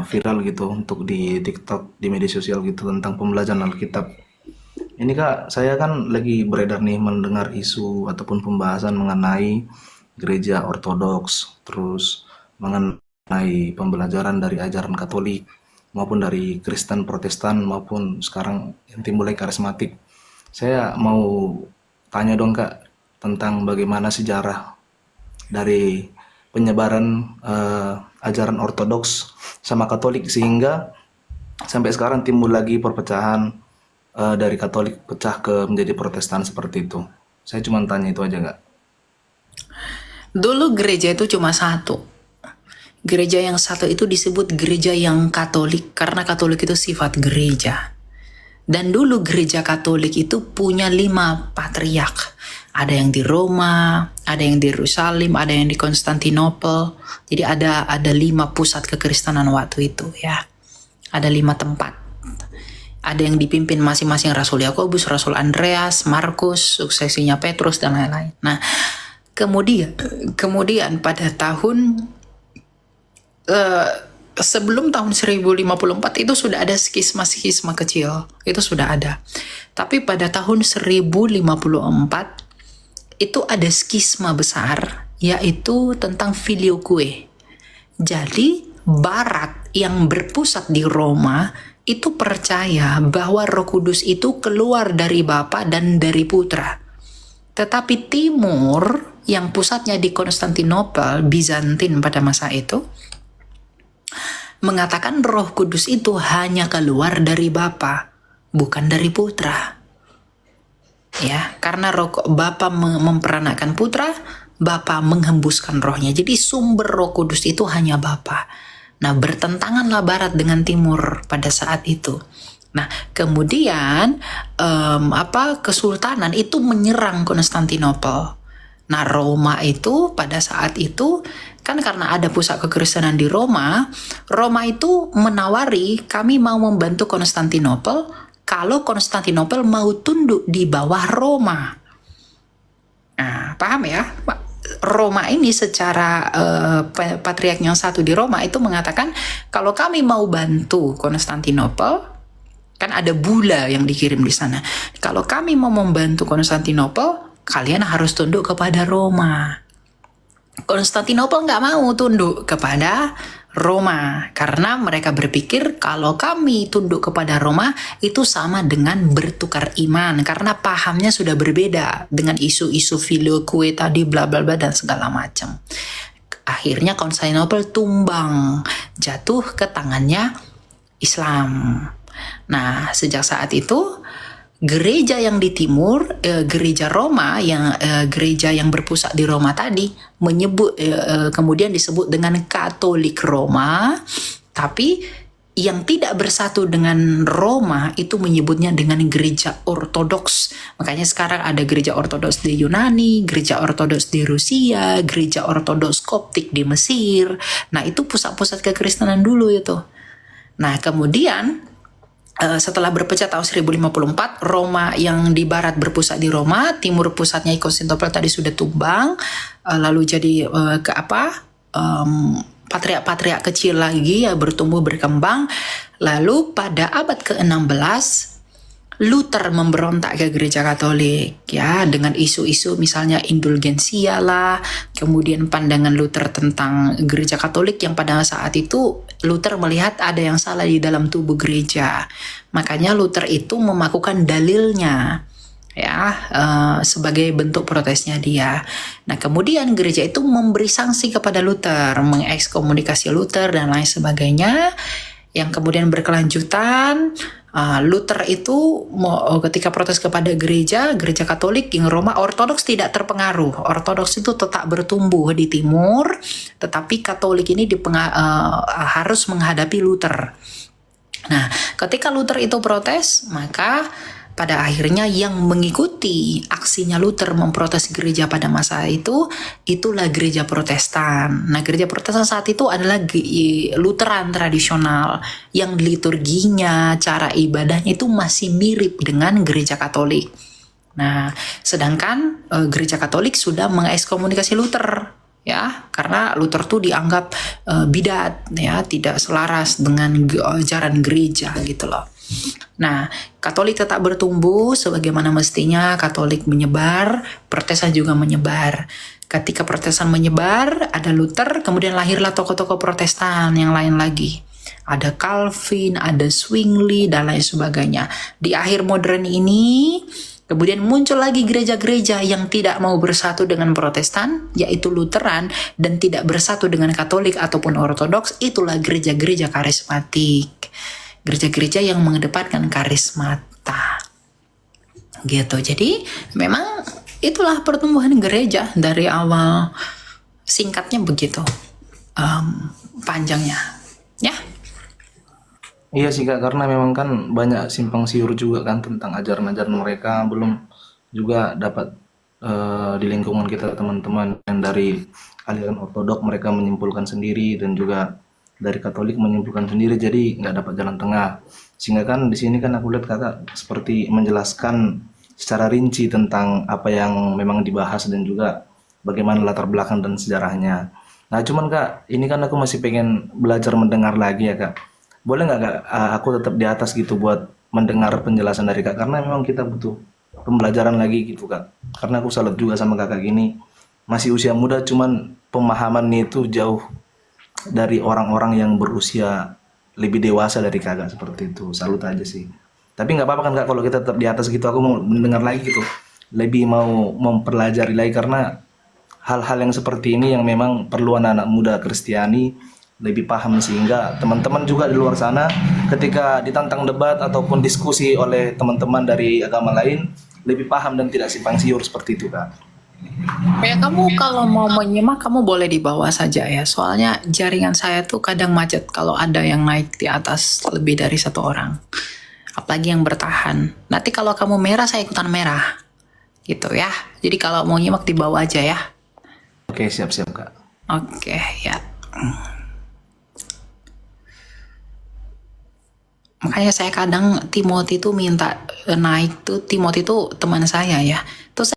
viral gitu untuk di TikTok, di media sosial gitu tentang pembelajaran Alkitab. Ini Kak, saya kan lagi beredar nih mendengar isu ataupun pembahasan mengenai gereja ortodoks, terus mengenai pembelajaran dari ajaran Katolik maupun dari Kristen Protestan maupun sekarang yang timbulnya karismatik. Saya mau tanya dong Kak tentang bagaimana sejarah dari penyebaran ajaran ortodoks sama Katolik sehingga sampai sekarang timbul lagi perpecahan dari Katolik pecah ke menjadi Protestan seperti itu. Saya cuma tanya itu aja nggak? Dulu gereja itu cuma satu. Gereja yang satu itu disebut gereja yang Katolik karena Katolik itu sifat gereja. Dan dulu gereja Katolik itu punya 5 patriark. Ada yang di Roma, ada yang di Yerusalem, ada yang di Konstantinopel. Jadi ada 5 pusat kekristenan waktu itu ya. Ada 5 tempat. Ada yang dipimpin masing-masing Rasul Yakobus, Rasul Andreas, Markus, suksesinya Petrus dan lain-lain. Nah, kemudian pada tahun sebelum tahun 1054 itu sudah ada skisma-skisma kecil, itu sudah ada. Tapi pada tahun 1054 itu ada skisma besar, yaitu tentang filioque. Jadi Barat yang berpusat di Roma itu percaya bahwa Roh Kudus itu keluar dari Bapa dan dari Putra. Tetapi Timur yang pusatnya di Konstantinopel, Bizantin pada masa itu, mengatakan Roh Kudus itu hanya keluar dari Bapa, bukan dari Putra. Ya, karena Bapa memperanakan Putra, Bapa menghembuskan rohnya. Jadi sumber Roh Kudus itu hanya Bapa. Nah, bertentanganlah Barat dengan Timur pada saat itu. Nah, kemudian Kesultanan itu menyerang Konstantinopel. Nah, Roma itu pada saat itu kan karena ada pusat kekristenan di Roma, Roma itu menawari kami mau membantu Konstantinopel kalau Konstantinopel mau tunduk di bawah Roma. Nah, paham ya? Roma ini secara patriark yang satu di Roma itu mengatakan kalau kami mau bantu Konstantinopel, kan ada bula yang dikirim di sana. Kalau kami mau membantu Konstantinopel, kalian harus tunduk kepada Roma. Konstantinopel nggak mau tunduk kepada Roma karena mereka berpikir kalau kami tunduk kepada Roma itu sama dengan bertukar iman karena pahamnya sudah berbeda dengan isu-isu filioque tadi bla bla bla dan segala macam. Akhirnya Konstantinopel tumbang, jatuh ke tangannya Islam. Nah, sejak saat itu gereja yang di timur, gereja Roma gereja yang berpusat di Roma tadi menyebut kemudian disebut dengan Katolik Roma, tapi yang tidak bersatu dengan Roma itu menyebutnya dengan gereja ortodoks. Makanya sekarang ada gereja ortodoks di Yunani, gereja ortodoks di Rusia, gereja ortodoks Koptik di Mesir. Nah, itu pusat-pusat kekristenan dulu itu. Nah, kemudian setelah berpecah tahun 1054, Roma yang di barat berpusat di Roma, timur pusatnya Konstantinopel tadi sudah tumbang, lalu jadi patriark-patriark kecil lagi ya bertumbuh berkembang. Lalu pada abad ke-16 Luther memberontak ke gereja Katolik ya dengan isu-isu misalnya indulgensia lah, kemudian pandangan Luther tentang gereja Katolik yang pada saat itu Luther melihat ada yang salah di dalam tubuh gereja. Makanya Luther itu memakukan dalilnya ya sebagai bentuk protesnya dia. Nah, kemudian gereja itu memberi sanksi kepada Luther, mengekskomunikasi Luther dan lain sebagainya. Yang kemudian berkelanjutan, Luther itu ketika protes kepada gereja Katolik yang Roma Ortodoks tidak terpengaruh. Ortodoks itu tetap bertumbuh di timur, tetapi Katolik ini harus menghadapi Luther. Nah, ketika Luther itu protes, maka pada akhirnya yang mengikuti aksinya Luther memprotes gereja pada masa itu, itulah gereja Protestan. Nah, gereja Protestan saat itu adalah Lutheran tradisional yang liturginya, cara ibadahnya itu masih mirip dengan gereja Katolik. Nah, sedangkan gereja Katolik sudah mengekskomunikasi Luther. ya, karena Luther tuh dianggap bidat, ya, tidak selaras dengan ajaran gereja gitu loh. Nah, Katolik tetap bertumbuh sebagaimana mestinya. Katolik menyebar, Protestan juga menyebar. Ketika Protestan menyebar, ada Luther, kemudian lahirlah tokoh-tokoh Protestan yang lain lagi. Ada Calvin, ada Zwingli, dan lain sebagainya. Di akhir modern ini, kemudian muncul lagi gereja-gereja yang tidak mau bersatu dengan Protestan, yaitu Lutheran, dan tidak bersatu dengan Katolik ataupun Ortodoks. Itulah gereja-gereja karismatik. Gereja-gereja yang mengedepankan karismata. Gitu. Jadi memang itulah pertumbuhan gereja dari awal. Singkatnya begitu. Panjangnya. Ya. Iya sih Kak, karena memang kan banyak simpang siur juga kan tentang ajaran-ajaran mereka, belum juga dapat di lingkungan kita teman-teman yang dari aliran ortodok mereka menyimpulkan sendiri dan juga dari Katolik menyimpulkan sendiri, jadi nggak dapat jalan tengah. Sehingga kan di sini kan aku lihat Kakak seperti menjelaskan secara rinci tentang apa yang memang dibahas dan juga bagaimana latar belakang dan sejarahnya. Nah, cuman Kak, ini kan aku masih pengen belajar mendengar lagi ya Kak. Boleh nggak Kak, aku tetap di atas gitu buat mendengar penjelasan dari Kak, karena memang kita butuh pembelajaran lagi gitu Kak. Karena aku salut juga sama Kakak gini, masih usia muda cuman pemahamannya itu jauh dari orang-orang yang berusia lebih dewasa dari Kakak seperti itu. Salut aja sih. Tapi nggak apa-apa kan Kak kalau kita tetap di atas gitu, aku mau mendengar lagi gitu. Lebih mau mempelajari lagi karena hal-hal yang seperti ini yang memang perlu anak-anak muda Kristiani lebih paham, sehingga teman-teman juga di luar sana ketika ditantang debat ataupun diskusi oleh teman-teman dari agama lain lebih paham dan tidak simpang siur seperti itu Kak. Ya, kamu kalau mau menyimak kamu boleh di bawah saja ya. Soalnya jaringan saya tuh kadang macet kalau ada yang naik di atas lebih dari satu orang. Apalagi yang bertahan. Nanti kalau kamu merah saya ikutan merah. Gitu ya. Jadi kalau mau nyimak di bawah aja ya. Oke, siap-siap Kak. Oke, ya. Makanya saya kadang Timothy tuh minta naik tuh. Timothy tuh teman saya ya. Terus